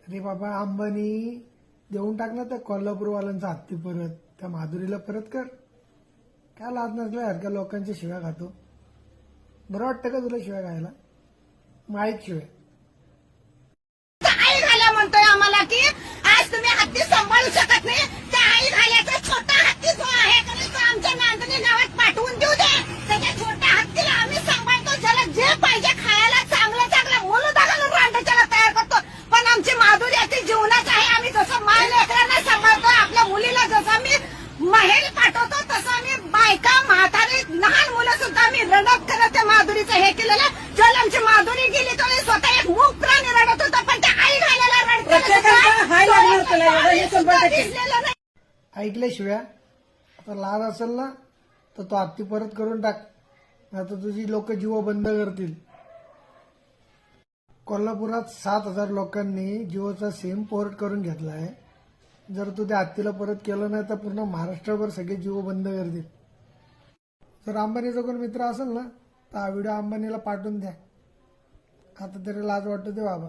अरे बाबा अंबानी देऊन टाक ना त्या कोल्हापूरवाल्यांचा हत्ती परत, त्या माधुरीला परत कर. काय लाज नसल्यासारख्या लोकांच्या शिव्या खातो. बरं वाटतं का तुला शिव्या खायला? माहीत शिव्या आई घाल्या म्हणतोय आम्हाला की आज तुम्ही हत्ती सांभाळू शकत नाही. त्या आई घाल्याचा छोटा हत्ती जो आहे तो आमच्या नांदणी गावात पाठवून देऊ दे. त्याच्या छोट्या हत्तीला आम्ही सांभाळतो. ज्याला जे पाहिजे खायला चांगलं चांगलं मुलुदाला रांडाच्याला तयार करतो. पण आमची माधुरी अति जीवनाच आहे. आम्ही जसं माय लेकरांना सांभाळतो, आपल्या मुलीला जसं मी माहेरी पाठवतो तसं आम्ही बायका म्हातारी लहान मुलं सुद्धा आम्ही रडत करत त्या माधुरीचं हे केलेलं. जर आमची माधुरी गेली तर स्वतः एक मूक प्राणी रडत होता, पण त्या आई घालायला रडत ऐकल्या शिव्या. आता लाज असेल ना तर तो हत्ती परत करून टाक, नाही तर तुझी लोक जीव बंद करतील. कोल्हापुरात 7,000 लोकांनी जिओचा सिम पोर्ट करून घेतला आहे. जर तू त्या हत्तीला परत केलं नाही तर पूर्ण महाराष्ट्रभर सगळे जिओ बंद करतील. जर अंबानीचा कोण मित्र असेल ना तर हा व्हिडिओ अंबानीला पाठवून द्या. आता तरी लाज वाटते बाबा.